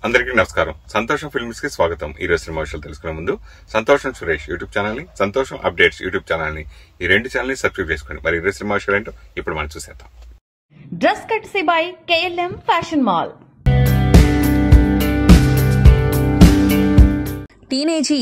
అందరికీ నమస్కారం. సంతోషం ఫిల్మ్స్ కి స్వాగతం. ఈ రోజు సినిమా విషయాలు తెలుసుకునే ముందు సంతోషం సురేష్ యూట్యూబ్ ఛానల్ ని, సంతోషం అప్డేట్స్ యూట్యూబ్ ఛానల్ ని, ఈ రెండు ఛానల్ ని సబ్స్క్రైబ్ చేసుకోండి. మరి ఈ రోజు సినిమా విషయాలు ఏంటో ఇప్పుడు మనం చూసేద్దాం. డ్రెస్ కట్సీ బై KLM ఫ్యాషన్ మాల్. టీనేజీ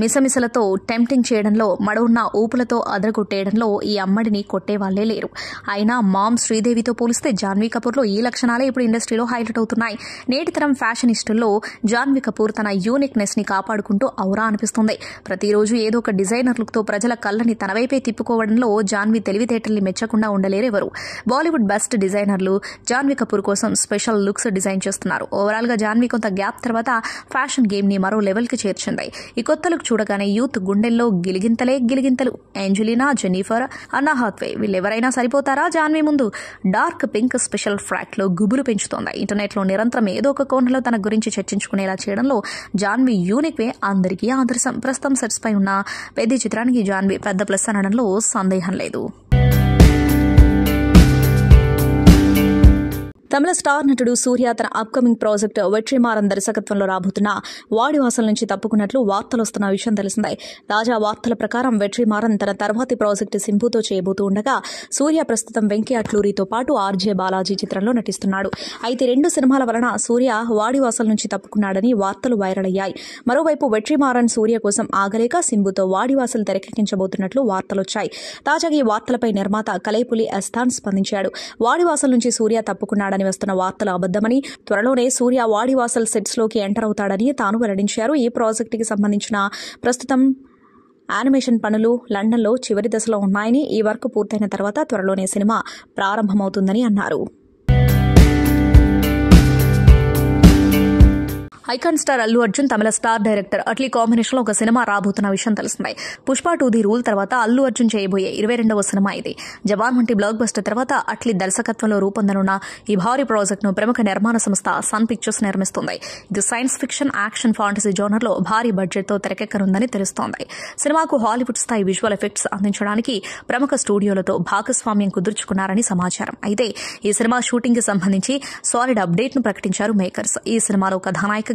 మిసమిసలతో టెంప్టింగ్ చేయడంలో, మడవున్న ఊపులతో అదరగొట్టేయడంలో ఈ అమ్మడిని కొట్టేవాళ్లే లేరు. అయినా మామ్ శ్రీదేవితో పోలిస్తే జాన్వీ కపూర్లో ఈ లక్షణాలే ఇప్పుడు ఇండస్ట్రీలో హైలైట్ అవుతున్నాయి. నేటి తరం ఫ్యాషనిస్టుల్లో జాన్వీ కపూర్ తన యూనిక్నెస్ ని కాపాడుకుంటూ ఔరా అనిపిస్తుంది. ప్రతిరోజు ఏదో ఒక డిజైనర్ లుక్ తో ప్రజల కళ్ళని తన వైపే తిప్పుకోవడంలో జాన్వీ తెలివితేటల్ని మెచ్చకుండా ఉండలేరెవరు. బాలీవుడ్ బెస్ట్ డిజైనర్లు జాన్వీ కపూర్ కోసం స్పెషల్ లుక్స్ డిజైన్ చేస్తున్నారు. ఓవరాల్ గా జాన్వీ కొంత గ్యాప్ తర్వాత ఫ్యాషన్ గేమ్ ని మరో లెవెల్ కి చేర్చింది. ఈ కొత్త లుక్ చూడగానే యూత్ గుండెల్లో గిలిగింతలు. ఏంజెలినా, జెన్నిఫర్, అన్నా హాత్వే వీళ్ళెవరైనా సరిపోతారా జాన్వీ ముందు? డార్క్ పింక్ స్పెషల్ ఫ్రాక్ లో గుబులు పెంచుతోంది. ఇంటర్నెట్ లో నిరంతరం ఏదో ఒక కోణంలో తన గురించి చర్చించుకునేలా చేయడంలో జాన్వీ యూనిక్ వే అందరికీ ఆదర్శం. ప్రస్తుతం సెట్స్ పై ఉన్న పెద్ద చిత్రానికి జాన్వీ పెద్ద ప్లస్ అనడంలో సందేహం లేదు. తమిళ స్టార్ నటుడు సూర్య తన అప్కమింగ్ ప్రాజెక్ట్ వెట్రిమారన్ దర్శకత్వంలో రాబోతున్న వాడివాసల నుంచి తప్పుకున్నట్లు వార్తలు వస్తున్న విషయం తెలిసిందే. తాజా వార్తల ప్రకారం వెట్రిమారన్ తన తర్వాతి ప్రాజెక్టు సింబుతో చేయబోతూ ఉండగా, సూర్య ప్రస్తుతం వెంకీ అట్లూరితో పాటు ఆర్జే బాలాజీ చిత్రంలో నటిస్తున్నాడు. అయితే రెండు సినిమాల వలన సూర్య వాడివాసల నుంచి తప్పుకున్నాడని వార్తలు వైరల్ అయ్యాయి. మరోవైపు వెట్రిమారన్ సూర్య కోసం ఆగలేక సింబుతో వాడివాసలు తెరకెక్కించబోతున్నట్లు వార్తలొచ్చాయి. తాజాగా ఈ వార్తలపై నిర్మాత కలైపులి అస్థాన్ స్పందించాడు. వాడివాసల నుంచి సూర్య తప్పుకున్నాడని వస్తున్న వార్తలు అబద్దమని, త్వరలోనే సూర్య వాడివాసల్ సెట్స్ లోకి ఎంటర్ అవుతాడని తాను వెల్లడించారు. ఈ ప్రాజెక్టుకి సంబంధించిన ప్రస్తుతం యానిమేషన్ పనులు లండన్లో చివరి దశలో ఉన్నాయని, ఈ వర్క్ పూర్తయిన తర్వాత త్వరలోనే సినిమా ప్రారంభమవుతుందని అన్నారు. ఐకాన్ స్టార్ అల్లు అర్జున్ తమిళ స్టార్ డైరెక్టర్ అట్లీ కాంబినేషన్ లో ఒక సినిమా రాబోతున్న విషయం తెలిసిందే. పుష్ప 2 ది రూల్ తర్వాత అల్లు అర్జున్ చేయబోయే 22వ సినిమా ఇది. జవాన్ వంటి బ్లాక్ బస్టర్ తర్వాత అట్లీ దర్శకత్వంలో రూపొందనున్న ఈ భారీ ప్రాజెక్ట్ ను ప్రముఖ నిర్మాణ సంస్థ సన్ పిక్చర్స్ నిర్మిస్తుంది. ఇది science fiction, action, fantasy genre లో భారీ బడ్జెట్ తో తెరకెక్కనుందని తెలుస్తోంది. సినిమాకు హాలీవుడ్ స్థాయి విజువల్ ఎఫెక్ట్స్ అందించడానికి ప్రముఖ స్టూడియోలతో భాగస్వామ్యం కుదుర్చుకున్నారని సమాచారం. అయితే ఈ సినిమా షూటింగ్ కి సంబంధించి సాలిడ్ అప్డేట్ ను ప్రకటించారు మేకర్స్. ఈ సినిమాలో కథానాయిక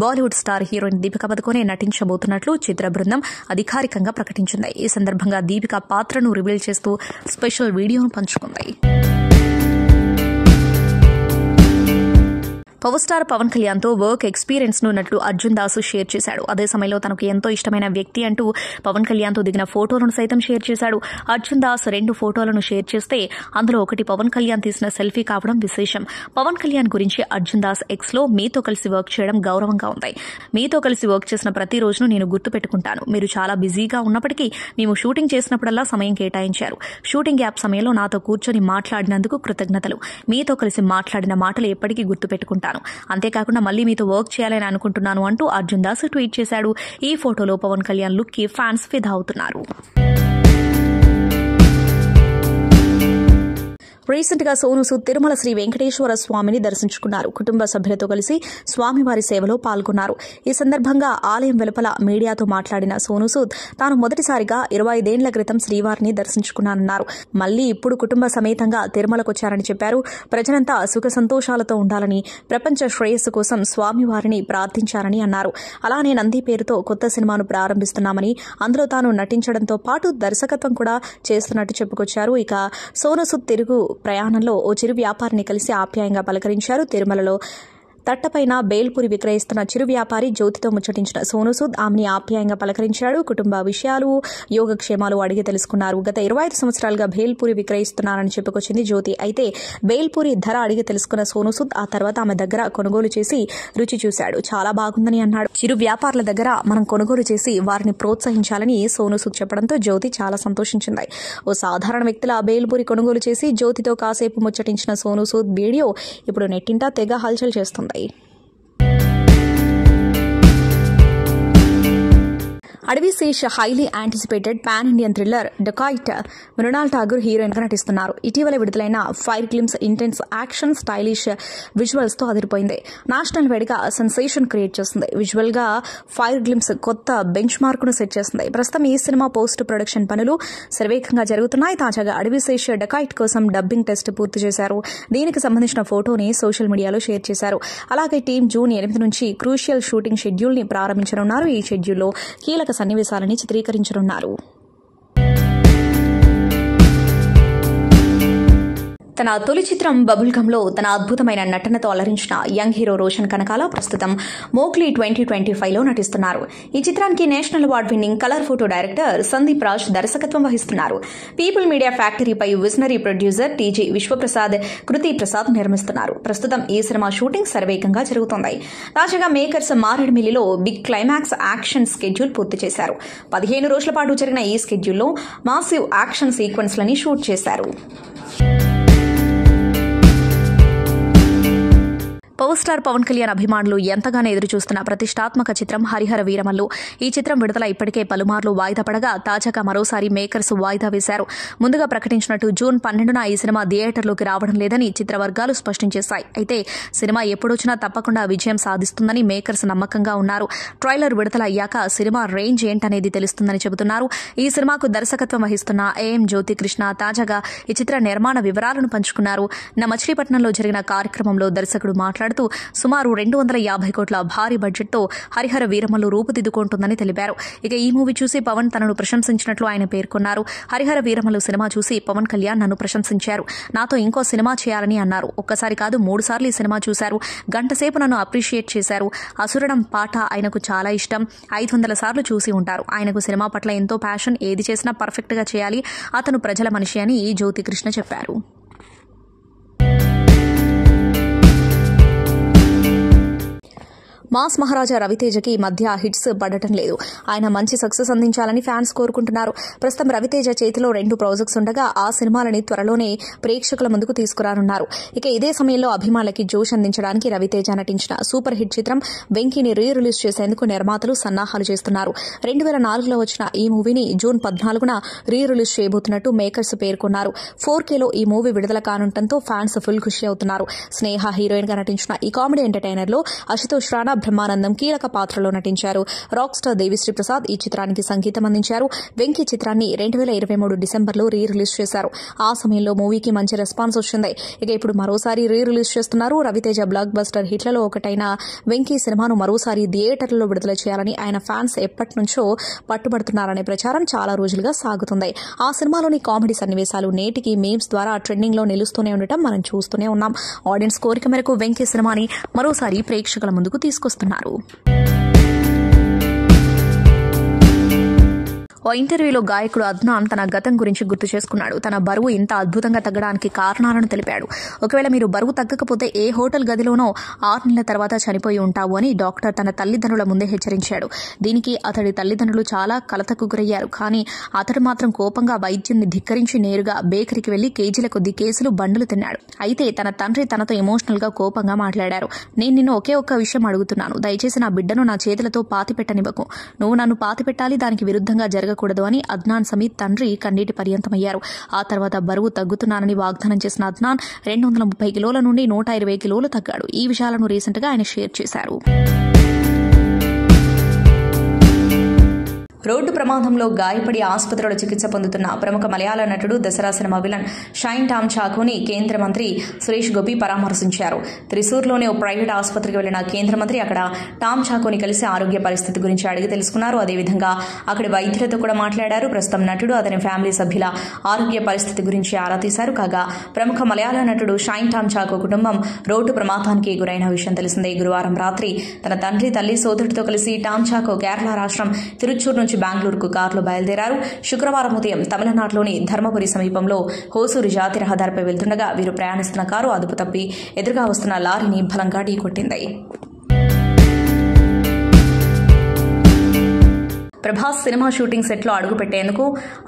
బాలీవుడ్ స్టార్ హీరోయిన్ దీపికా పదుకొనే నటించబోతున్నట్లు చిత్ర బృందం అధికారికంగా ప్రకటించింది. ఈ సందర్భంగా దీపికా పాత్రను రివీల్ చేస్తూ స్పెషల్ వీడియోను పంచుకుంది. పవర్ స్టార్ పవన్ కళ్యాణ్ తో వర్క్ ఎక్స్పీరియన్స్ ను నటుడు అర్జున్ దాస్ షేర్ చేశాడు. అదే సమయంలో తనకు ఎంతో ఇష్టమైన వ్యక్తి అంటూ పవన్ కళ్యాణ్ తో దిగిన ఫోటోలను సైతం షేర్ చేశాడు. అర్జున్ దాస్ 2 ఫోటోలను షేర్ చేస్తే అందులో ఒకటి పవన్ కళ్యాణ్ తీసిన సెల్ఫీ కావడం విశేషం. పవన్ కళ్యాణ్ గురించి అర్జున్ దాస్ ఎక్స్ లో మీతో కలిసి వర్క్ చేయడం గౌరవంగా ఉంది. మీతో కలిసి వర్క్ చేసిన ప్రతి రోజును నేను గుర్తు పెట్టుకుంటాను. మీరు చాలా బిజీగా ఉన్నప్పటికీ మేము షూటింగ్ చేసినప్పుడల్లా సమయం కేటాయించారు. షూటింగ్ గ్యాప్ సమయంలో నాతో కూర్చొని మాట్లాడినందుకు కృతజ్ఞతలు. మీతో కలిసి మాట్లాడిన మాటలు ఎప్పటికీ గుర్తు పెట్టుకుంటాను. అంతేకాకుండా మళ్లీ మీతో వర్క్ చేయాలని అనుకుంటున్నాను అంటూ అర్జున్ దాస్ ట్వీట్ చేశాడు. ఈ ఫోటోలో పవన్ కళ్యాణ్ లుక్ కి ఫ్యాన్స్ ఫిదా అవుతున్నారు. రీసెంట్ గా సోనూ సూద్ తిరుమల శ్రీ వెంకటేశ్వర స్వామిని దర్శించుకున్నారు. కుటుంబ సభ్యులతో కలిసి స్వామివారి సేవలో పాల్గొన్నారు. ఈ సందర్భంగా ఆలయం వెలుపల మీడియాతో మాట్లాడిన సోనూ సూద్ తాను మొదటిసారిగా 25 ఏళ్ల క్రితం శ్రీవారిని దర్శించుకున్నానన్నారు. మళ్లీ ఇప్పుడు కుటుంబ సమేతంగా తిరుమలకొచ్చారని చెప్పారు. ప్రజలంతా సుఖ సంతోషాలతో ఉండాలని, ప్రపంచ శ్రేయస్సు కోసం స్వామివారిని ప్రార్థించారని అన్నారు. అలానే నంది పేరుతో కొత్త సినిమాను ప్రారంభిస్తున్నామని, అందులో తాను నటించడంతో పాటు దర్శకత్వం కూడా చేస్తున్నట్టు చెప్పుకొచ్చారు. ఇక సోనూ సూద్ తిరుగు ప్రయాణంలో ఓ చిరు వ్యాపారిని కలిసి ఆప్యాయంగా పలకరించారు. తిరుమలలో తట్టపైన బేల్పూరి విక్రయిస్తున్న చిరు వ్యాపారి జ్యోతితో ముచ్చటించిన సోనూ సూద్ ఆమెని ఆప్యాయంగా పలకరించాడు. కుటుంబ విషయాలు, యోగక్షేమాలు అడిగి తెలుసుకున్నారు. గత 25 సంవత్సరాలుగా బేల్పూరి విక్రయిస్తున్నారని చెప్పుకొచ్చింది జ్యోతి. అయితే బేల్పూరి ధర అడిగి తెలుసుకున్న సోనూ సూద్ ఆ తర్వాత ఆమె దగ్గర కొనుగోలు చేసి రుచి చూశాడు. చాలా బాగుందని అన్నాడు. చిరు వ్యాపారుల దగ్గర మనం కొనుగోలు చేసి వారిని ప్రోత్సహించాలని సోనూ సూద్ చెప్పడంతో జ్యోతి చాలా సంతోషించింది. ఓ సాధారణ వ్యక్తిలా బేల్పూరి కొనుగోలు చేసి జ్యోతితో కాసేపు ముచ్చటించిన సోనూ సూద్ వీడియో ఇప్పుడు నెట్టింటా తెగ హల్చల్ చేస్తుంది. Adivi Sesh highly anticipated pan Indian thriller dacoit Mrunal Tagore heroine గా నటిస్తున్నారు. ఇటీవల విడుదలైన fire glimpse intense action stylish visuals తో అదిరిపోయింది. నేషనల్ వైడ్గా సెన్సేషన్ క్రియేట్ చేస్తుంది. విజువల్ గా ఫైర్ గ్లిమ్స్ కొత్త బెంచ్ మార్క్ ను సెట్ చేస్తుంది. ప్రస్తుతం ఈ సినిమా పోస్ట్ ప్రొడక్షన్ పనులు శరవేగంగా జరుగుతున్నాయి. తాజాగా అడవిశేష్ డకాయిట్ కోసం డబ్బింగ్ టెస్ట్ పూర్తి చేశారు. దీనికి సంబంధించిన ఫోటోని సోషల్ మీడియాలో షేర్ చేశారు. అలాగే టీం జూన్ 8 నుంచి క్రూషియల్ షూటింగ్ షెడ్యూల్ ని ప్రారంభించనున్నారు. ఈ షెడ్యూల్లో కీలక సన్నివేశాలని చిత్రీకరించనున్నారు. తన తొలి చిత్రం బబుల్ గమ్ లో తన అద్భుతమైన నటనతో అలరించిన యంగ్ హీరో రోషన్ కనకాల ప్రస్తుతం మోక్లీ 2025లో నటిస్తున్నారు. ఈ చిత్రానికి national award winning colour photo director Sandeep Raj దర్శకత్వం వహిస్తున్నారు. పీపుల్ మీడియా ఫ్యాక్టరీపై visionary producer TG Vishwaprasad, Kriti Prasad నిర్మిస్తున్నారు. ప్రస్తుతం ఈ సినిమా షూటింగ్ శరవేగంగా జరుగుతోంది. తాజాగా మేకర్స్ మారేడుమిల్లిలో బిగ్ క్లైమాక్స్ యాక్షన్ స్కెడ్యూల్ పూర్తి చేశారు. 15 రోజుల పాటు జరిగిన ఈ స్కెడ్యూల్లో మాసివ్ యాక్షన్ సీక్వెన్స్లని షూట్ చేశారు. పవర్ స్టార్ పవన్ కళ్యాణ్ అభిమానులు ఎంతగానో ఎదురుచూస్తున్న ప్రతిష్టాత్మక చిత్రం హరిహర వీరమల్లు. ఈ చిత్రం విడుదల ఇప్పటికే పలుమార్లు వాయిదా పడగా తాజాగా మరోసారి మేకర్స్ వాయిదా వేశారు. ముందుగా ప్రకటించినట్టు జూన్ 12న ఈ సినిమా థియేటర్లోకి రావడం లేదని చిత్ర వర్గాలు స్పష్టం చేశాయి. అయితే సినిమా ఎప్పుడొచ్చినా తప్పకుండా విజయం సాధిస్తుందని మేకర్స్ నమ్మకంగా ఉన్నారు. ట్రైలర్ విడుదల అయ్యాక సినిమా రేంజ్ ఏంటనేది తెలుస్తుందని చెబుతున్నారు. ఈ సినిమాకు దర్శకత్వం వహిస్తున్న ఏఎం జ్యోతి కృష్ణ తాజాగా ఈ చిత్ర నిర్మాణ వివరాలను పంచుకున్నారు. మచిలీపట్నంలో జరిగిన కార్యక్రమంలో దర్శకుడు మాట్లాడుతూ సుమారు 250 కోట్ల భారీ బడ్జెట్తో హరిహర వీరమల్లు రూపుదిద్దుకుంటుందని తెలిపారు. ఇక ఈ మూవీ చూసి పవన్ తనను ప్రశంసించినట్లు ఆయన పేర్కొన్నారు. హరిహర వీరమల్లు సినిమా చూసి పవన్ కళ్యాణ్ నన్ను ప్రశంసించారు. నాతో ఇంకో సినిమా చేయాలని అన్నారు. ఒక్కసారి కాదు 3 సార్లు ఈ సినిమా చూశారు. గంటసేపు నన్ను అప్రిషియేట్ చేశారు. అసురడం పాట ఆయనకు చాలా ఇష్టం. 500 సార్లు చూసి ఉంటారు. ఆయనకు సినిమా పట్ల ఎంతో ప్యాషన్. ఏది చేసినా పర్ఫెక్ట్ గా చేయాలి. అతను ప్రజల మనిషి అని ఈ జ్యోతి కృష్ణ చెప్పారు. మాస్ మహారాజా రవితేజకి ఈ మధ్య హిట్స్ పడటం లేదు. ఆయన మంచి సక్సెస్ అందించాలని ఫ్యాన్స్ కోరుకుంటున్నారు. ప్రస్తుతం రవితేజ చేతిలో 2 ప్రాజెక్ట్స్ ఉండగా ఆ సినిమాలని త్వరలోనే ప్రేక్షకుల ముందుకు తీసుకురానున్నారు. ఇక ఇదే సమయంలో అభిమానులకి జోష్ అందించడానికి రవితేజ నటించిన సూపర్ హిట్ చిత్రం వెంకీని రిలీజ్ చేసేందుకు నిర్మాతలు సన్నాహాలు చేస్తున్నారు. 2004లో వచ్చిన ఈ మూవీని జూన్ 14న రిలీజ్ చేయబోతున్నట్టు మేకర్స్ పేర్కొన్నారు. 4Kలో ఈ మూవీ విడుదల కానుండటంతో ఫ్యాన్స్ ఫుల్ ఖుషి అవుతున్నారు. స్నేహ హీరోయిన్ గా నటించిన ఈ కామెడీ ఎంటర్టైనర్ లో అశుతోష్ రాణా, బ్రహ్మానందం కీలక పాత్రలో నటించారు. రాక్ స్టార్ దేవిశ్రీ ప్రసాద్ ఈ చిత్రానికి సంగీతం అందించారు. వెంకీ చిత్రాన్ని 2023 డిసెంబర్లో రిలీజ్ చేశారు. ఆ సమయంలో మూవీకి మంచి రెస్పాన్స్ వచ్చింది. ఇక ఇప్పుడు మరోసారి రిలీజ్ చేస్తున్నారు. రవితేజ బ్లాక్ బస్టర్ హిట్లలో ఒకటైన వెంకీ సినిమాను మరోసారి థియేటర్లలో విడుదల చేయాలని ఆయన ఫ్యాన్స్ ఎప్పటి నుంచో పట్టుబడుతున్నారనే ప్రచారం చాలా రోజులుగా సాగుతుంది. ఆ సినిమాలోని కామెడీ సన్నివేశాలు నేటికి మీమ్స్ ద్వారా ట్రెండింగ్ లో నిలుస్తూనే ఉండటం మనం చూస్తూనే ఉన్నాం. ఆడియన్స్ కోరిక మేరకు వెంకీ సినిమాని మరోసారి ప్రేక్షకుల ముందుకు తీసుకొస్తున్నారు. ఓ ఇంటర్వ్యూలో గాయకుడు అద్నాన్ తన గతం గురించి గుర్తు చేసుకున్నాడు. తన బరువు ఇంత అద్భుతంగా తగ్గడానికి కారణాలను తెలిపాడు. ఒకవేళ మీరు బరువు తగ్గకపోతే ఏ హోటల్ గదిలోనో 6 నెలల తర్వాత చనిపోయి ఉంటావు అని డాక్టర్ తన తల్లిదండ్రుల ముందే హెచ్చరించాడు. దీనికి అతడి తల్లిదండ్రులు చాలా కలతకు గురయ్యారు. కానీ అతడు మాత్రం కోపంగా వైద్యున్ని ధిక్కరించి నేరుగా బేకరీకి వెళ్లి కేజీల కొద్ది కేసులు బండులు తిన్నాడు. అయితే తన తండ్రి తనతో ఎమోషనల్ గా కోపంగా మాట్లాడారు. నేను నిన్ను ఒకే ఒక్క విషయం అడుగుతున్నాను. దయచేసి నా బిడ్డను నా చేతులతో పాతిపెట్టనివ్వకు. నువ్వు నన్ను పాతిపెట్టాలి, దానికి విరుద్ధంగా జరగకూడదు అని అద్నాన్ సమీత్ తండ్రి కన్నీటి పర్యంతమయ్యారు. ఆ తర్వాత బరువు తగ్గుతున్నానని వాగ్దానం చేసిన అద్నాన్ 230 కిలోల నుండి 120 కిలోలు తగ్గాడు. ఈ విషయాలను రీసెంట్ గా ఆయన షేర్ చేశారు. రోడ్డు ప్రమాదంలో గాయపడి ఆసుపత్రిలో చికిత్స పొందుతున్న ప్రముఖ మలయాళ నటుడు దసరా సినిమా విలన్ షైన్ టామ్ చాకోని కేంద్ర మంత్రి సురేష్ గోపి పరామర్శించారు. త్రిశూర్లోని ఓ ప్రైవేట్ ఆసుపత్రికి వెళ్లిన కేంద్ర మంత్రి అక్కడ టామ్ చాకోని కలిసి ఆరోగ్య పరిస్థితి గురించి అడిగి తెలుసుకున్నారు. అదేవిధంగా అక్కడి వైద్యులతో కూడా మాట్లాడారు. ప్రస్తుతం నటుడు అతని ఫ్యామిలీ సభ్యుల ఆరోగ్య పరిస్థితి గురించి ఆరా తీశారు. కాగా ప్రముఖ మలయాళ నటుడు షైన్ టామ్ చాకో కుటుంబం రోడ్డు ప్రమాదానికి గురైన విషయం తెలిసిందే. గురువారం రాత్రి తన తండ్రి, తల్లి, సోదరుడితో కలిసి టామ్ చాకో కేరళ రాష్ట్రం తిరుచూరు నుంచి బెంగళూరుకు కారులో బయలుదేరారు. శుక్రవారం ఉదయం తమిళనాడులోని ధర్మపురి సమీపంలో హోసూరు జాతి రహదారిపై వెళ్తుండగా వీరు ప్రయాణిస్తున్న కారు అదుపు తప్పి ఎదురుగా వస్తున్న లారీని బలంగా ఢీకొట్టింది. ప్రభాస్ సినిమా షూటింగ్ సెట్లో అడుగు పెట్టేందుకు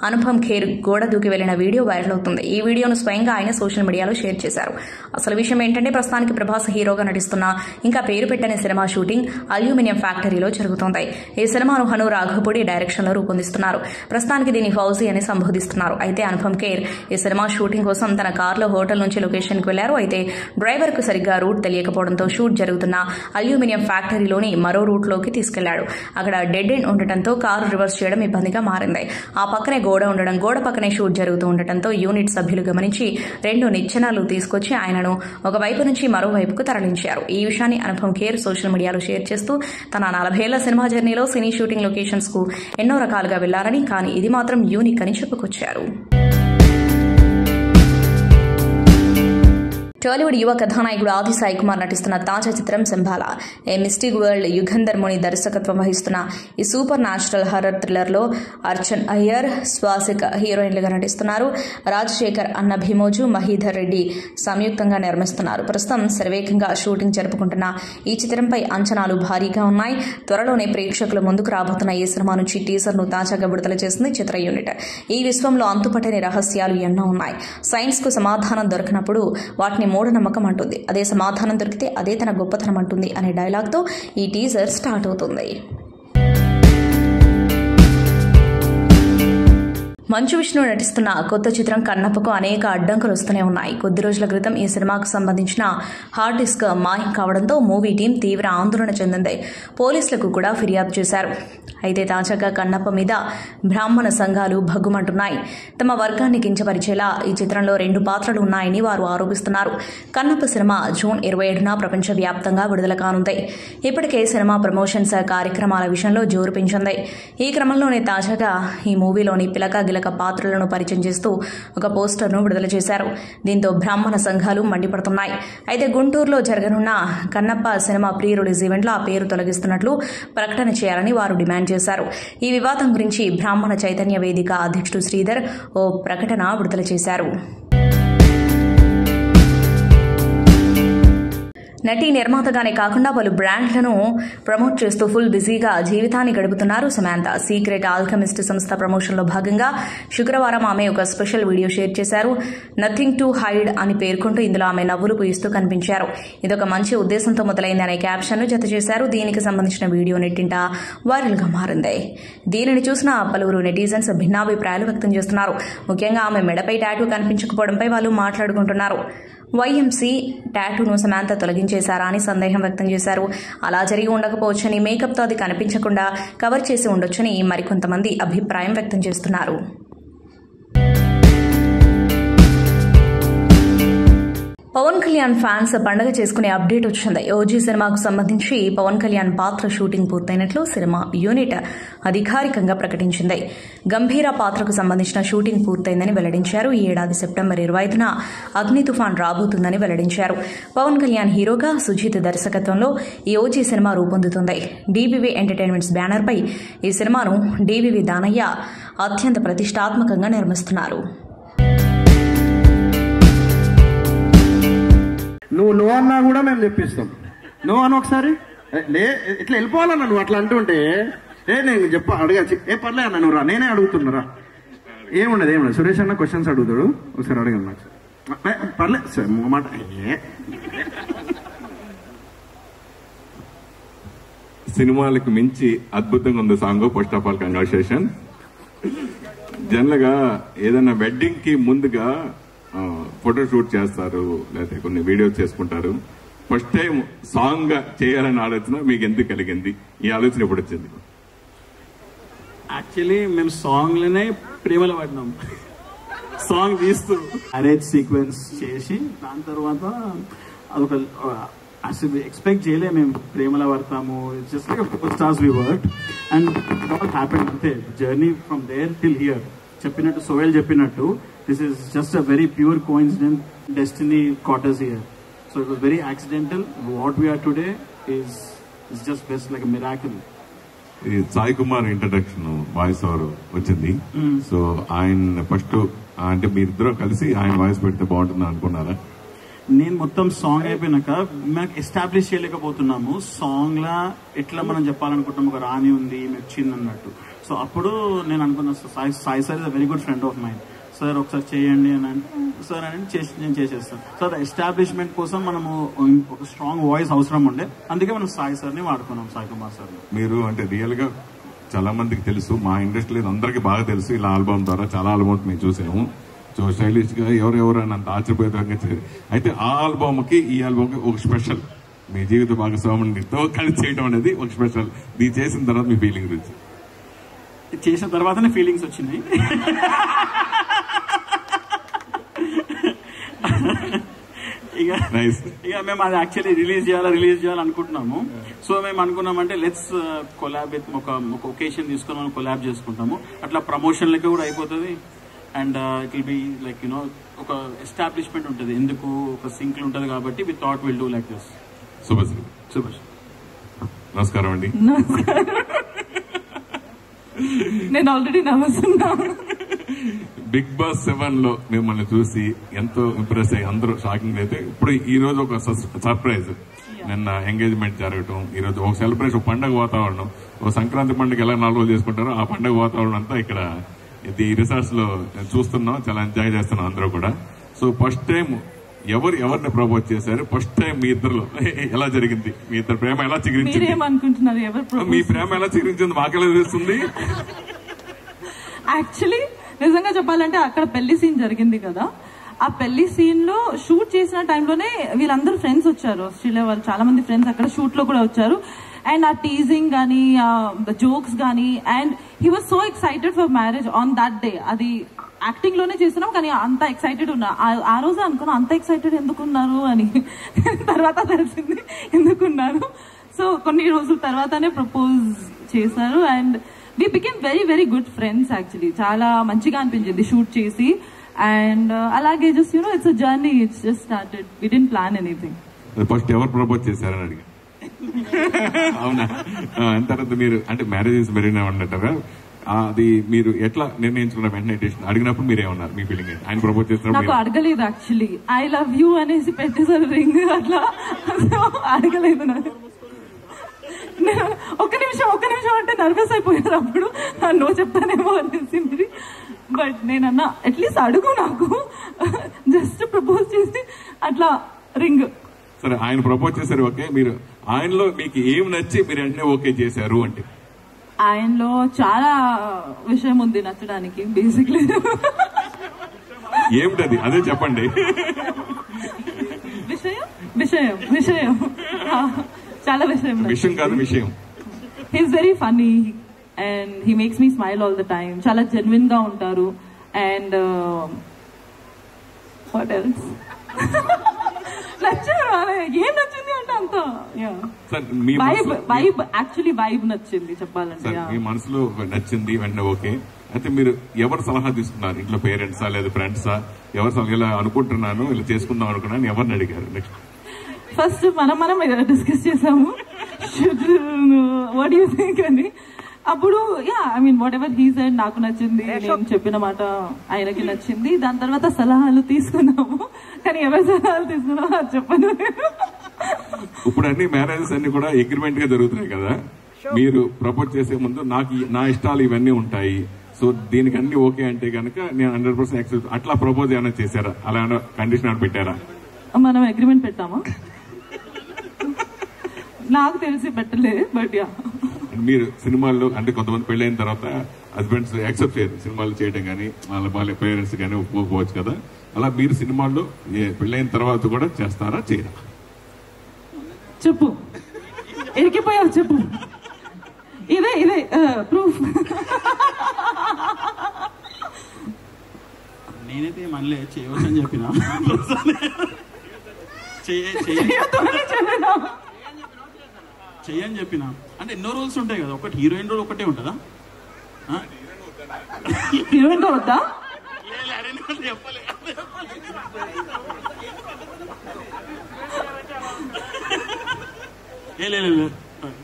అనుపమ్ ఖేర్ గోడ దూకి వెళ్లిన వీడియో వైరల్ అవుతుంది. ఈ వీడియోను స్వయంగా ఆయన సోషల్ మీడియాలో షేర్ చేశారు. అసలు విషయం ఏంటంటే ప్రస్తుతానికి ప్రభాస్ హీరోగా నటిస్తున్న ఇంకా పేరు పెట్టని సినిమా షూటింగ్ అల్యూమినియం ఫ్యాక్టరీలో జరుగుతోంది. ఈ సినిమాను హను రాఘవపూడి డైరెక్షన్ లో రూపొందిస్తున్నారు. ప్రస్తుతానికి దీన్ని ఫౌజీ అని సంబోధిస్తున్నారు. అయితే అనుపమ్ ఖేర్ ఈ సినిమా షూటింగ్ కోసం తన కారులో హోటల్ నుంచి లొకేషన్ కు వెళ్లారు. అయితే డ్రైవర్ కు సరిగ్గా రూట్ తెలియకపోవడంతో షూట్ జరుగుతున్న అల్యూమినియం ఫ్యాక్టరీలోని మరో రూట్ లోకి తీసుకెళ్లాడు. అక్కడ డెడ్ ఎండ్ ఉండటంతో కారు రివర్స్ చేయడం ఇబ్బందిగా మారింది. ఆ పక్కనే గోడ ఉండడం, గోడ పక్కనే షూట్ జరుగుతూ ఉండటంతో యూనిట్ సభ్యులు గమనించి 2 నిచ్చెనలు తీసుకొచ్చి ఆయనను ఒకవైపు నుంచి మరోవైపుకు తరలించారు. ఈ విషయాన్ని అనుపమ్ ఖేర్ సోషల్ మీడియాలో షేర్ చేస్తూ తన 40 ఏళ్ల సినిమా జర్నీలో సినీ షూటింగ్ లొకేషన్స్ కు ఎన్నో రకాలుగా వెళ్లారని, కానీ ఇది మాత్రం యూనిక్ అని చెప్పుకొచ్చారు. టాలీవుడ్ యువ కథానాయకుడు ఆది సాయి కుమార్ నటిస్తున్న తాజా చిత్రం Shambhala. A mystic world Yugandhar Muni దర్శకత్వం వహిస్తున్న ఈ సూపర్ న్యాచురల్ హర్రర్ థ్రిల్లర్లో అర్చన్ అయ్యర్, స్వాసిక్ హీరోయిన్లుగా నటిస్తున్నారు. రాజశేఖర్, అన్న భీమోజు, మహీధర్ రెడ్డి సంయుక్తంగా నిర్మిస్తున్నారు. ప్రస్తుతం శరవేగంగా షూటింగ్ జరుపుకుంటున్న ఈ చిత్రంపై అంచనాలు భారీగా ఉన్నాయి. త్వరలోనే ప్రేక్షకుల ముందుకు రాబోతున్న ఈ సినిమా నుంచి టీజర్ను తాజాగా విడుదల చేసింది చిత్ర యూనిట్. ఈ విశ్వంలో అంతుపట్టని రహస్యాలు ఎన్నో ఉన్నాయి. సైన్స్ కు సమాధానం దొరికినప్పుడు వాటిని మూఢనమ్మకం అంటుంది, అదే సమాధానం దొరికితే అదే తన గొప్పతనం అంటుంది అనే డైలాగ్తో ఈ టీజర్ స్టార్ట్ అవుతుంది. మంచు విష్ణు నటిస్తున్న కొత్త చిత్రం కన్నప్పకు అనేక అడ్డంకులు వస్తూనే ఉన్నాయి. కొద్ది రోజుల క్రితం ఈ సినిమాకు సంబంధించిన హార్డ్ డిస్క్ మాయం కావడంతో మూవీ టీం తీవ్ర ఆందోళన చెందింది. పోలీసులకు కూడా ఫిర్యాదు చేశారు. అయితే తాజాగా కన్నప్ప మీద బ్రాహ్మణ సంఘాలు భగ్గుమంటున్నాయి. తమ వర్గాన్ని కించపరిచేలా ఈ చిత్రంలో 2 పాత్రలు ఉన్నాయని వారు ఆరోపిస్తున్నారు. కన్నప్ప సినిమా జూన్ 27న ప్రపంచవ్యాప్తంగా విడుదల కానుంది. ఇప్పటికే సినిమా ప్రమోషన్స్ కార్యక్రమాల విషయంలో జోరు పెంచింది. ఈ క్రమంలోనే తాజాగా ఈ మూవీలోని పిలక గిలక పాత్రలను పరిచయం చేస్తూ ఒక పోస్టర్ను విడుదల చేశారు. దీంతో బ్రాహ్మణ సంఘాలు మండిపడుతున్నాయి. అయితే గుంటూరులో జరగనున్న కన్నప్ప సినిమా ప్రీ రిలీజ్ ఈవెంట్లో ఆ పేరు తొలగిస్తున్నట్లు ప్రకటన చేయాలని వారు డిమాండ్ చేశారు. ఈ వివాదం గురించి బ్రాహ్మణ చైతన్య వేదిక అధ్యక్షుడు శ్రీధర్ ఓ ప్రకటన విడుదల చేశారు. నటి నిర్మాతగానే కాకుండా పలు బ్రాండ్లను ప్రమోట్ చేస్తూ ఫుల్ బిజీగా జీవితాన్ని గడుపుతున్నారు సమాంత. సీక్రెట్ ఆల్కెమిస్ట్ సంస్థ ప్రమోషన్లో భాగంగా శుక్రవారం ఆమె ఒక స్పెషల్ వీడియో షేర్ చేశారు. నథింగ్ టు హైడ్ అని పేర్కొంటూ ఇందులో ఆమె నవ్వులు పూయిస్తూ కనిపించారు. ఇదొక మంచి ఉద్దేశంతో మొదలైంది అనే క్యాప్షన్ను జత చేశారు. దీనికి సంబంధించిన వీడియో నెట్టింట వైరల్గా మారింది. దీనిని చూసిన పలువురు నెటిజన్స్ భిన్నాభిప్రాయాలు వ్యక్తం చేస్తున్నారు. ముఖ్యంగా ఆమె మెడపై టాటూ కనిపించకపోవడంపై వాళ్ళు మాట్లాడుకుంటున్నారు. వైఎంసీ టాటూను సమాంత తొలగించేశారా అని సందేహం వ్యక్తం చేశారు. అలా జరిగి ఉండకపోవచ్చని, మేకప్తో అది కనిపించకుండా కవర్ చేసి ఉండొచ్చని మరికొంతమంది అభిప్రాయం వ్యక్తం చేస్తున్నారు. పవన్ కళ్యాణ్ ఫ్యాన్స్ పండుగ చేసుకునే అప్డేట్ వచ్చింది. ఓజీ సినిమాకు సంబంధించి పవన్ కళ్యాణ్ పాత్ర షూటింగ్ పూర్తయినట్లు సినిమా యూనిట్ అధికారికంగా ప్రకటించింది. గంభీర పాత్రకు సంబంధించిన షూటింగ్ పూర్తయిందని వెల్లడించారు. ఈ ఏడాది సెప్టెంబర్ 25న అగ్ని తుఫాన్ రాబోతుందని వెల్లడించారు. పవన్ కళ్యాణ్ హీరోగా, సుజిత్ దర్శకత్వంలో ఈ ఓజీ సినిమా రూపొందుతుంది. డీబీవీ ఎంటర్టైన్మెంట్స్ బ్యానర్పై ఈ సినిమాను డీవీవీ దానయ్య అత్యంత ప్రతిష్టాత్మకంగా నిర్మిస్తున్నారు. నువ్వు నో అన్నా కూడా మేము చెప్పిస్తాం. నో అని ఒకసారి ఇట్లా వెళ్ళిపోవాలన్నా నువ్వు అట్లా అంటుంటే నేను అడగచ్చు. పర్లే అన్న నువ్వు రా, నేనే అడుగుతున్నారా. ఏముండదు సురేష్ అన్న క్వశ్చన్స్ అడుగుతాడు, ఒకసారి అడగను నాకు. పర్లేదు సార్ మాట. సినిమాలకు మించి అద్భుతంగా ఉంది song. First of all congratulation. General గా ఏదైనా వెడ్డింగ్ కి ముందుగా ఫోటో షూట్ చేస్తారు, లేకపోతే కొన్ని వీడియోస్ చేసుకుంటారు. ఫస్ట్ టైం సాంగ్ చేయాలని ఆలోచన మీకు ఎందుకు కలిగింది? ఈ ఆలోచన ఎప్పుడు వచ్చింది? యాక్చువల్లీ మేము సాంగ్ లోనే ప్రేమలో పడినాం. సాంగ్ తీస్తూ అరేంజ్ సీక్వెన్స్ చేసి దాని తర్వాత అదొక అసలు ఎక్స్పెక్ట్ చేయలే మేము ప్రేమలో పడతాము. Just like stars we work and it all happened. అంతే journey from there till here. చెప్పినట్టు సోయల్ చెప్పినట్టు this is just a very pure coincidence. Destiny caught us here, so it was very accidental. What we are today is just best like a miracle. Sai Kumar introduction voice over వచ్చింది. So ఆయన first అంటే మీరిద్దరూ కలిసి ఆయన voice పెడితే బాగుంటుంది అనుకున్నారా? నేను మొత్తం సాంగ్ అయిపోయినాక మనకు ఎస్టాబ్లిష్ చేయలేకపోతున్నాము సాంగ్ లా ఎట్లా మనం చెప్పాలనుకుంటున్నాం, ఒక రాణి ఉంది వచ్చింది అన్నట్టు. సో అప్పుడు నేను అనుకున్నాను Sai sir is a very good friend of mind, sir ఒకసారి చేయండి అని అంటే సార్ అని నేను చేసేస్తాను. సో అది ఎస్టాబ్లిష్మెంట్ కోసం మనము ఒక స్ట్రాంగ్ వాయిస్ అవసరం ఉండే, అందుకే మనం సాయి సార్ని వాడుకున్నాం, సాయి కుమార్ సార్. మీరు అంటే రియల్ గా చాలా మందికి తెలుసు, మా ఇండస్ట్రీలో అందరికీ బాగా తెలుసు, ఇలా ఆల్బమ్ ద్వారా చాలా ఆల్బమ్స్ మేము చూసాము. సో స్టైలిష్ గా ఎవరెవరు అని అంత ఆశ్చర్యపోయేంగా చేయాలి. అయితే ఆ ఆల్బమ్ కి ఈ ఆల్బమ్ కి ఒక స్పెషల్, మీ జీవిత భాగస్వామితో కలిసి చేయడం అనేది ఒక స్పెషల్. ఇది చేసిన తర్వాత మీ ఫీలింగ్ గురించి. చేసిన తర్వాతనే ఫీలింగ్స్ వచ్చినాయి. ఇక మేము అది యాక్చువల్లీ రిలీజ్ చేయాలి అనుకుంటున్నాము. సో మేము అనుకున్నామంటే లెట్స్ కొలాబ్ విత్ ఒక ఒకేషన్ తీసుకొని మనం కొలాబ్ చేసుకుంటాము, అట్లా ప్రమోషన్ లెక్క కూడా అయిపోతుంది. And it will be like you know ఒక ఎస్టాబ్లిష్మెంట్ ఉంటుంది, ఎందుకు ఒక సింక్ ఉంటుంది కాబట్టి we thought will do like this. Super. నమస్కారం అండి. నేను ఆల్రెడీ నవ్వుతున్నాను. బిగ్ బాస్ 7 లో మిమ్మల్ని చూసి ఎంతో ఇంప్రెస్ అయ్యి అందరూ షాకింగ్ అయితే ఇప్పుడు ఈ రోజు ఒక సర్ప్రైజ్, నిన్న ఎంగేజ్మెంట్ జరగటం, ఈ రోజు ఒక సెలబ్రేషన్, పండుగ వాతావరణం. ఒక సంక్రాంతి పండుగ ఎలా 4 రోజులు చేసుకుంటారో ఆ పండుగ వాతావరణం అంతా ఇక్కడ ఈ రిసార్ట్స్ లో చూస్తున్నాం, చాలా ఎంజాయ్ చేస్తున్నాం అందరూ కూడా. సో ఫస్ట్ టైం ఎవరిని ప్రపోజ్ చేశారు, ఫస్ట్ టైం మీ ఇద్దరు ఎలా జరిగింది, మీ ఇద్దరు ప్రేమ ఎలా చిగురించింది, మీ ప్రేమ ఎలా చిగురించింది మాకెలా తెలుస్తుంది? యాక్చువల్లీ నిజంగా చెప్పాలంటే అక్కడ పెళ్లి సీన్ జరిగింది కదా, ఆ పెళ్లి సీన్ లో షూట్ చేసిన టైంలోనే వీళ్ళందరూ ఫ్రెండ్స్ వచ్చారు, ఆస్ట్రేలియా వాళ్ళు చాలా మంది ఫ్రెండ్స్ అక్కడ షూట్ లో కూడా వచ్చారు. అండ్ ఆ టీజింగ్ కానీ జోక్స్ కానీ, and he was so excited for marriage on that day. అది యాక్టింగ్ లోనే చేస్తున్నాం కానీ అంత ఎక్సైటెడ్ ఉన్నా. ఆ రోజు అనుకున్నా అంత ఎక్సైటెడ్ ఎందుకున్నారు అని, తర్వాత తెలిసింది ఎందుకున్నారు. సో కొన్ని రోజుల తర్వాతనే ప్రపోజ్ చేశారు and we became very very good friends actually. చాలా మంచిగా అనిపించింది షూట్ చేసి. అండ్ అలాగే just you know it's a journey, it's just started, we didn't plan anything. First ఎవరు ప్రపోజ్ చేశారని అడిగా. అవునా? తర్వాత మీరు అంటే మ్యారేజెస్ మెరీనా ఉన్నట్టుగా అది మీరు ఎట్లా నిర్ణయించుకున్న వెంటనే అడిగినప్పుడు మీరు ఏమన్నారు, మీ ఫీలింగ్ ఏంటి? ఆయన ప్రపోజ్ చేస్తున్నారు నాకు అడగలేదు యాక్చువల్లీ, ఐ లవ్ యూ అనేసి పెట్టేసారు రింగ్, అట్లా అడగలేదు. నాకు ఒక్క నిమిషం అంటే నర్వస్ అయిపోయారు అప్పుడు, నో చెప్తానేమో అనేసి. బట్ నేనన్నా అట్లీస్ట్ అడుగు, నాకు జస్ట్ ప్రపోజ్ చేసి అట్లా రింగ్. సరే, ఆయన ప్రపోజ్ చేశారు, ఓకే. మీరు ఆయనలో మీకు ఏం నచ్చి మీరు వెంటనే ఓకే చేశారు అంటే? ఆయనలో చాలా విషయం ఉంది నచ్చడానికి, బేసిక్లీ. ఏమిటది అదే చెప్పండి. విషయం చాలా విషయం కాదు, విషయం. He's very funny and he makes me smile all the time. చాలా జెన్యున్ గా ఉంటారు. అండ్ వాట్ ఎల్స్ ఏం నచ్చింది అంటే అంత వైబ్, యాక్చువల్లీ వైబ్ నచ్చింది చెప్పాలంటే. మీ మనసులో నచ్చింది వెంటనే ఓకే. అయితే మీరు ఎవరు సలహా తీసుకున్నారు, ఇంట్లో పేరెంట్సా లేదా ఫ్రెండ్సా? ఎవరు సలహా ఇలా అనుకుంటున్నాను, ఇలా చేసుకుందాం అనుకున్నాను, ఎవరిని అడిగారు? నెక్స్ట్ ఫస్ట్ మనం డిస్కస్ చేసాము వాట్ యూ థింక్ అని. అప్పుడు I mean what ever he said నాకు నచ్చింది, నేను చెప్పిన మాట ఆయనకి నచ్చింది. దాని తర్వాత సలహాలు తీసుకున్నాము, కానీ ఎవరి సలహాలు తీసుకున్నామో అది చెప్పను. ఇప్పుడు అన్ని మ్యారేజెస్ అన్ని కూడా అగ్రిమెంట్ గా జరుగుతున్నాయి కదా. మీరు ప్రపోజ్ చేసే ముందు నా ఇష్టాలు ఇవన్నీ ఉంటాయి, సో దీనికి అన్ని ఓకే అంటే కనుక నేను 100% యాక్సెప్ట్, అట్లా ప్రపోజ్ ఏమైనా చేశారా? అలా కండిషన్ పెట్టారా? మనం అగ్రిమెంట్ పెట్టామా? నాకు తెలిసి పెట్టలే. బట్ మీరు సినిమాల్లో అంటే కొంతమంది పెళ్ళైన తర్వాత హస్బెండ్స్ యాక్సెప్ట్ చేయరు సినిమాలు చేయడం కానీ, వాళ్ళ పేరెంట్స్ కానీ ఒప్పుకోవచ్చు కదా. అలా మీరు సినిమాల్లో పెళ్ళైన తర్వాత కూడా చేస్తారా, చేయరా? చెప్పు, ఎరికిపోయావు, చెప్పు. ఇదే ప్రూఫ్. నేనైతే మళ్ళీ చేయవచ్చని చెప్పినా, చెయ్యని చెప్పినా. అంటే ఎన్నో రూల్స్ ఉంటాయి కదా, ఒకటి హీరోయిన్ రోల్ ఒకటే ఉంటుందా? హీరోయిన్ రోల్ వద్దా?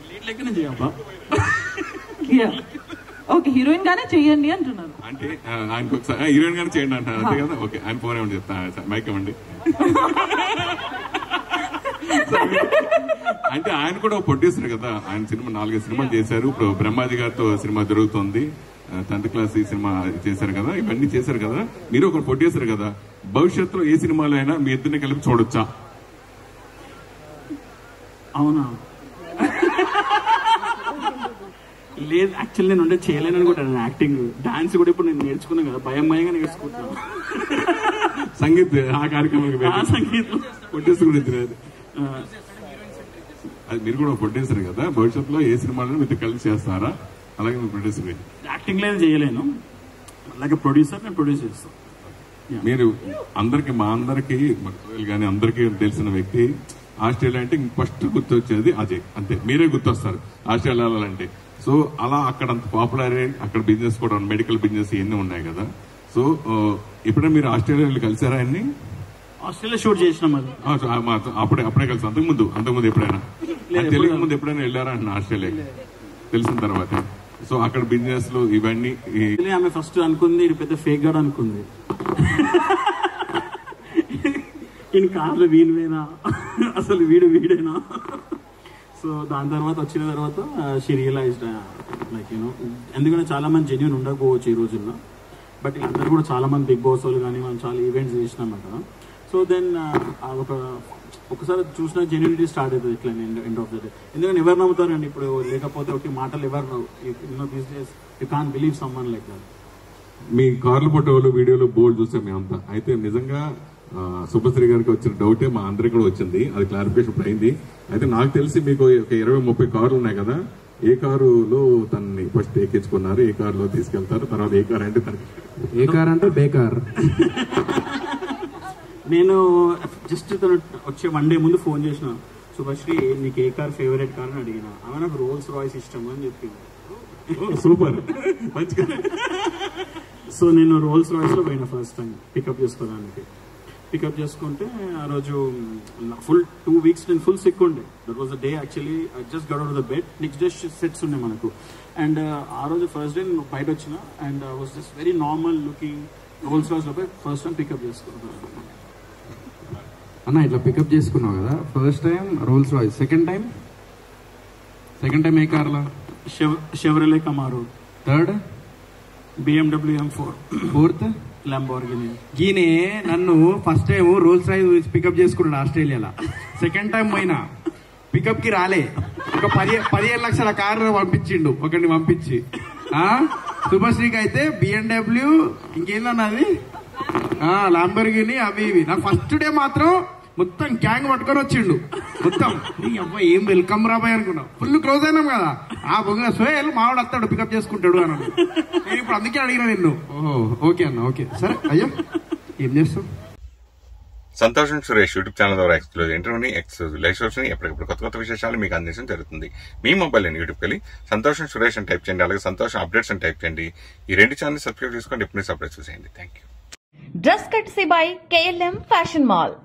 లీడ్ లెక్కనే చేయబ్బా. ఓకే, హీరోయిన్ గానే చెయ్యండి అంటున్నారు. అంటే ఆయనకు ఒకసారి హీరోయిన్ గానే చేయండి అంటారు అంతే కదా. ఓకే, ఆయన ఫోన్ ఏమండి చెప్తాను, మైక్ ఇవ్వండి. అంటే ఆయన కూడా ప్రొడ్యూసర్ కదా, ఆయన సినిమా 4 సినిమాలు చేశారు. ఇప్పుడు బ్రహ్మాజీ గారితో సినిమా జరుగుతుంది, 10th క్లాస్ ఈ సినిమా చేశారు కదా, ఇవన్నీ చేశారు కదా. మీరు ఒక ప్రొడ్యూసర్ కదా, భవిష్యత్తులో ఏ సినిమాలో అయినా మీ ఇద్దరిని కలిపి చూడొచ్చా? అవునా? లేదు, యాక్చువల్లీ నేను ఉంటే చేయలేను అనుకుంటాను. యాక్టింగ్, డాన్స్ కూడా ఇప్పుడు నేను నేర్చుకున్నాను కదా, భయంగా నేర్చుకుంటున్నాను. సంగీత్ ఆ కార్యక్రమం సంగీతం ప్రొడ్యూసర్ గురించి అది మీరు కూడా ప్రొడ్యూసర్ కదా, భవిష్యత్తులో ఏ సినిమాలను మీతో కలిసి చేస్తారా? అలాగే మీరు ప్రొడ్యూసర్. యాక్టింగ్ లేదు, చేయలేను. అలాగే ప్రొడ్యూసర్, నేను ప్రొడ్యూస్ చేస్తాను. మీరు అందరికి, మా అందరికి కానీ అందరికీ తెలిసిన వ్యక్తి ఆస్ట్రేలియా అంటే ఫస్ట్ గుర్తొచ్చేది అజయ్, అంతే. మీరే గుర్తొస్తారు ఆస్ట్రేలియా వెళ్ళాలంటే. సో అలా అక్కడ అంత పాపులర్, అక్కడ బిజినెస్ కూడా మెడికల్ బిజినెస్ ఇవన్నీ ఉన్నాయి కదా. సో ఎప్పుడైనా మీరు ఆస్ట్రేలియా వెళ్ళి కలిసారా అన్ని? ఆస్ట్రేలియా షూట్ చేసినాం అది. అప్పుడే కలిసి అంతకుముందు ఎప్పుడైనా తెలియక ముందు ఎప్పుడైనా వెళ్ళారా అంటున్నా ఆస్ట్రేలియాకి తెలిసిన తర్వాత? సో అక్కడ బిజినెస్ లో ఇవన్నీ. ఆమె ఫస్ట్ అనుకుంది ఇది పెద్ద ఫేక్ గాడు అనుకుంది. ఈయన కార్లో వీడివేనా, అసలు వీడేనా. సో దాని తర్వాత వచ్చిన తర్వాత షీ రియలైజ్డ్ లైక్ యూనో, ఎందుకంటే చాలా మంది జెన్యూన్ ఉండకపోవచ్చు ఈ రోజుల్లో, బట్ అందరూ కూడా చాలా మంది బిగ్ బాస్ వాళ్ళు కానీ మనం చాలా ఈవెంట్స్ చేసినాం కదా. సో దెన్ ఒకసారి చూసిన జెన్యూనిటీ స్టార్ట్ అవుతుంది ఇట్లా ఎండ్ ఆఫ్ ద డే. ఎందుకంటే ఎవరు నమ్ముతారండి ఇప్పుడు, లేకపోతే ఒక మాటలు ఎవరు these days you can't believe someone like that. మీ కార్ల ఫోటోలు వీడియోలు బోల్డ్ చూసాం మేమంతా. అయితే నిజంగా శుభశ్రీ గారికి వచ్చిన డౌటే మా అందరికి కూడా వచ్చింది, అది క్లారిఫికేషన్ అయింది. అయితే నాకు తెలిసి మీకు ఒక 20-30 కార్లు ఉన్నాయి కదా, ఏ కారులో తనని ఫస్ట్ ఎక్కించుకున్నారు, ఏ కారులో తీసుకెళ్తారు, తర్వాత ఏ కార్ అంటే తనకి ఏ కార్ అంటే బేకార్. నేను జస్ట్ తను వచ్చే 1 day ముందు ఫోన్ చేసిన, శుభశ్రీ నీకు ఏ కార్ ఫేవరెట్ కార్ అని అడిగిన. ఆమె నాకు రోల్స్ రాయ్స్ ఇష్టం అని చెప్పింది. సూపర్, మంచిగా. సో నేను రోల్స్ రాయ్స్ లో పోయినా ఫస్ట్ టైం పికప్ చేసుకోవడానికి. పికప్ చేసుకుంటే ఆ రోజు ఫుల్ 2 weeks నేను ఫుల్ సిక్ ఉండే. That was the day actually I just get out of the bed. Next day sets ఉండే మనకు. అండ్ ఆ రోజు ఫస్ట్ డే నేను బయట వచ్చిన and I was just very normal looking. Rolls Royce లో పోయి ఫస్ట్ టైం పికప్ చేసుకున్నాను. అన్న ఇట్లా పికప్ చేసుకున్నావు కదా, first time Rolls Royce, second time ఏ కార్లా? Chevrolet Camaro, third BMW M4, fourth Lamborghini. ఈయనే నన్ను first time Rolls Royce pick up చేసుకున్నాడు ఆస్ట్రేలియాలో. సెకండ్ టైం పోయినా పికప్ కి రాలే, ఒక 15 లక్షల కారు పంపించిండు ఒకరిని పంపించి. శుభశ్రీకి అయితే BMW, ఇంకేందన్నది లంబోర్గిని, అవి ఇవి. నాకు ఫస్ట్ డే మాత్రం మొత్తం గ్యాంగ్ పట్టుకొని వచ్చిండు మొత్తం. అబ్బాయి ఏం వెల్కమ్ రాబాయ్ అనుకున్నాం, ఫుల్ క్లోజ్ అయినాం కదా. ఆ బొంగ సోయల్ మావాడు వస్తాడు పికప్ చేసుకుంటాడు అని. నేను ఇప్పుడు అందుకే అడిగినా నిన్ను. ఓహో ఓకే అన్న, ఓకే సరే. అయ్యో ఏం చేస్తాం? సంతోషం సురేష్ యూట్యూబ్ ఛానల్ ద్వారా ఎక్స్క్లూజివ్ ఇంటర్వ్యూని, ఎక్స్క్లూజివ్ లైవ్ షోస్ ని, ఎప్పటికప్పుడు కొత్త విశేషాలు మీకు అందించడం జరుగుతుంది. మీ మొబైల్ అని యూట్యూబ్కి వెళ్ళి సంతోషం సురేష్ అని టైప్ చేయండి, అలాగే సంతోషం అప్డేట్స్ అని టైప్ చేయండి. ఈ 2 ఛానల్ సబ్స్క్రైబ్ చేసుకోండి, ఎప్పుడు సబ్స్క్రైబ్ చూసేయండి. Thank you. డ్రెస్ కట్సీ బై KLM ఫ్యాషన్ మాల్.